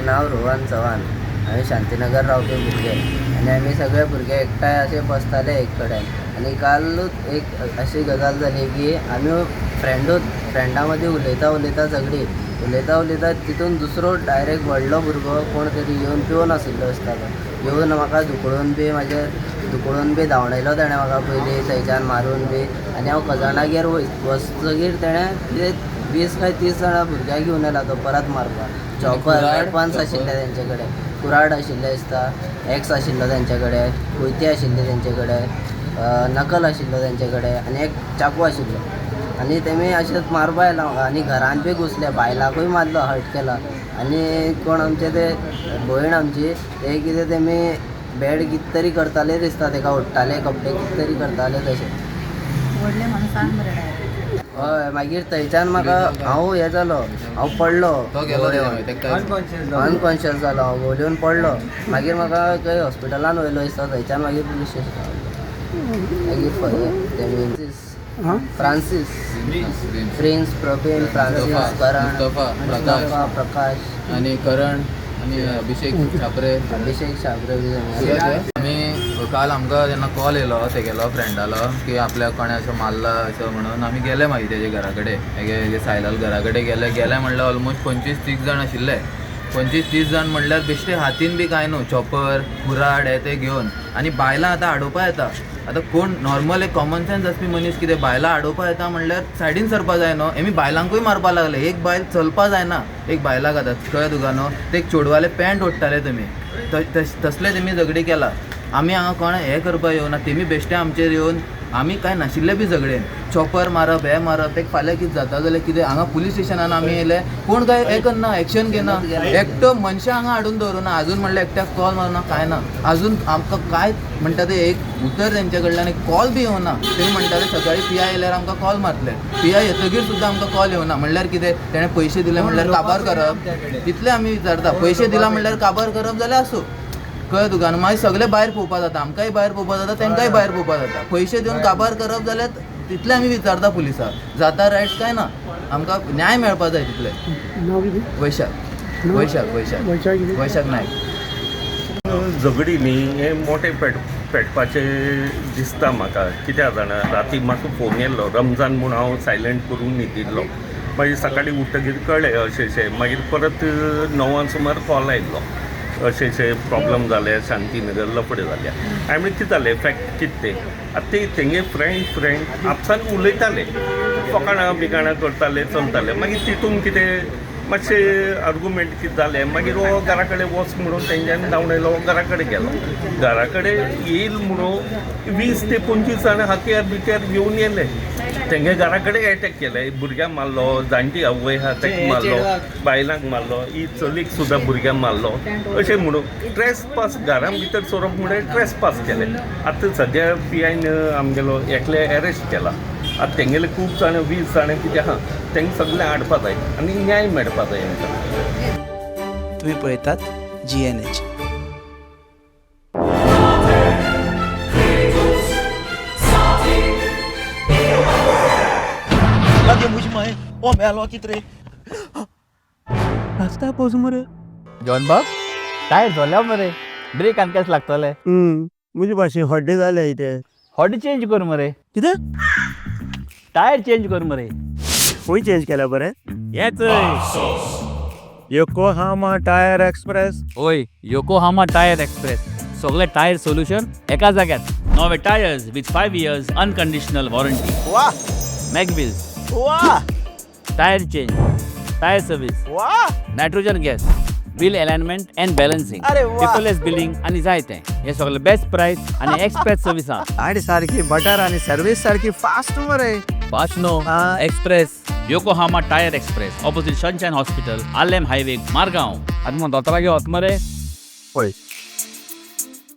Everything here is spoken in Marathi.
माझें नाव रोहन चव्हाण. हांवें शांतीनगर रावपी भुरगे आनी आमी सगळे भुरगे एकठांय अशे बसताले एक कडेन. आनी कालूच एक अशी गजाल जाली की आमी फ्रेंडा मदीं उलयता उलयता तितून दुसरो डायरेक्ट व्हडलो भुरगो कोण तरी येवन पिवन आशिल्लो दिसता तो. येवन म्हाका धुकळून बी धांवडायलो ताणें म्हाका पयलीं थंयच्यान मारून बी. आनी हांव खजानागेर वचतगीर ताणें कितें 20 काय 30 जाणां भुरग्यांक घेवन येयला तो परत मारपाक. चॉपर वेपन्स आशिल्ले तेंचे कडेन, कुराड आशिल्ले दिसता, एक्स आशिल्लो तेंचे कडेन, कोयते आशिल्ले तेंचे कडेन, नकल आशिल्लो तेंचे कडेन आनी एक चाकू आशिल्लो. आनी तेमी अशेंच मारपा येयला म्हाका. आनी घरान बी घुसले, बायलांकूय मारलो, हर्ट केला. आनी कोण आमचे ते भयण आमची ते कितें तेमी बॅड कितें तरी करताले दिसता, तेका ओडटाले कपडे कितें तरी करताले तशें. व्हडले म्हणून सांग मरे डायरेक्ट. हय, मागीर थंयच्यान म्हाका हांव हें जालो, हांव पडलो, अनकॉन्शियस जालो, हांव घोवलेवन पडलो. मागीर म्हाका खंय हॉस्पिटलान व्हेलो दिसता. थंयच्यान मागीर पुलीस स्टेशन मागीर फ्रांसीस, प्रिन्स, प्रवीण, फ्रांसीस, करण, मुस्तफा, प्रकाश आणि करण आणि अभिषेक शाबरे बी. आमी काल आमकां जेन्ना कॉल येयलो तेगेलो फ्रेंडालो की आपल्याक कोणें असो मारला असो म्हणून आमी गेले मागीर तेजे घरा कडेन. हेगे सायलाल घरा कडेन गेले म्हणल्यार ऑलमोस्ट 25-30 जाण आशिल्ले. 25-30 जाण म्हणल्यार बेश्टे हातीन बी कांय न्हू, चॉपर, कुराड हे ते घेवन. आनी बायलां आतां आडोवपा येता. आतां कोण नॉर्मल एक कॉमन सेन्स आसपी मनीस कितें बायलां आडोवपा येता म्हणल्यार सायडीन सरपा जाय न्हू. हेमी बायलांकूय मारपा लागले. एक बायल चलपा जायना, एक बायलाक आतां कळ्ळें तुका न्हू. ते एक चेडवाले पॅन्ट ओडटाले तुमी, तसले तेमी झगडी केला. आमी हांगा कोणा हें करपा येवना, तेमी बेश्टे आमचेर येवन आमी कांय नाशिल्ले बी झगडेन चॉपर मारप, हें मारप. एक फाल्यां कितें जाता जाल्यार कितें हांगा पुलीस स्टेशनान आमी येयले, कोण काय हें करना, एक्शन घेना. एकटो मनशां हांगा हाडून दवरुना. आजून म्हणल्यार एकट्याक कॉल मारुना, कांय ना. आजून आमकां काय म्हणटा ते एक उतर तेंचे कडल्यान एक कॉल बी येवना. तेमी म्हणटाले सकाळीं PI येयल्यार आमकां कॉल मारतले. PI येतगीर सुद्दां आमकां कॉल येवना. म्हणल्यार कितें, तेणें पयशे दिले म्हणल्यार काबार करप, तितले आमी विचारता. पयशे दिला म्हणल्यार काबार करप जाल्यार आसूं, कळ्ळें तुका न्हू. मागीर सगळे भायर पोवपा जाता, आमकांय भायर पोवपा जाता, तेंकांय भायर पोवपा जाता. पयशे दिवन काबार करप जाल्यार तितले आमी विचारता पुलिसाक. जाता रायट काय ना, आमकां न्याय मेळपा जाय तितले. वैशाख नायक. झगडी न्ही हे मोठे पेटपाचे दिसता म्हाका. कित्याक जाणा, राती म्हाका फोन येयल्लो रमजान म्हूण हांव सायलंट करून न्हिदिल्लो. मागीर सकाळीं उठ्ठगीर कळ्ळें अशें. मागीर परत 9 सुमार कॉल आयिल्लो, अशें प्रॉब्लम जाले, शांतीनगर लफडे जाल्या. हांवें म्हणलें कितें जालें, फॅक्ट कितें तें. आतां ते तेंगे फ्रेंड आपसान उलयताले, फकाणां बिकाणां करताले, चलताले. मागीर तितून कितें मातशें आर्गुमेंट कितें जालें. मागीर हो घरा कडेन वच म्हणून तेंच्यांनी धांवडायलो, घरा कडेन गेलो. घरा कडेन येयल म्हणून 20 ते 25 जाण हात्यार घेवन येयले. तेंगे घरा कडेन एटॅक केले. भुरग्यांक मारलो, जाणटी आवय आहा ताका मारलो, बायलांक मारलो, ही चलीक सुद्दां भुरग्यांक मारलो. अशें म्हणून ट्रेसपास, घरां भितर सरप म्हणून ट्रेसपास केले. आतां सद्या PIन आमगेलो एकले अरेस्ट केला. आतां तेंगेले खूब जाण 20 जाण कितें आहा तेंकां सगळें हाडपा जाय आनी न्याय मेळपा जाय आमकां. तुम्ही पळयतात GNH. Lagi मुझ में ओ मेलो कितरे रास्ता पोज मरे जॉन बाब टायर झाल्या मरे, ब्रेक आनी केस लागतले. मुझे भाशे हड्डे जाले इथे. हॉडी चेंज कर मरे, कितें टायर चेंज कर मरे. खंय चेंज केला बरें? येच योकोहामा टायर एक्सप्रेस. ओय, योकोहामा टायर एक्सप्रेस, सगळे टायर सोल्युशन एका जाग्यार. नवे tyres with 5 years unconditional warranty. वाह मॅकविल्स, वाह टायर चेंज, टायर सर्विस, वाह. Nitrogen gas, wheel alignment and balancing, अरे वा. पेपरलेस बिलिंग आनी जायते. हे सगळे बेस्ट प्राइस आनी एक्सप्रेस सर्विस आहा. गाडी सारखी बटर आणि सर्व्हिस सारखी फास्ट मरे. Fast no, express. Yokohama tyre express, opposite Sunshine Hospital, Alem highway, Margao. आनी मग दोतोरा घेवत मरे. पळय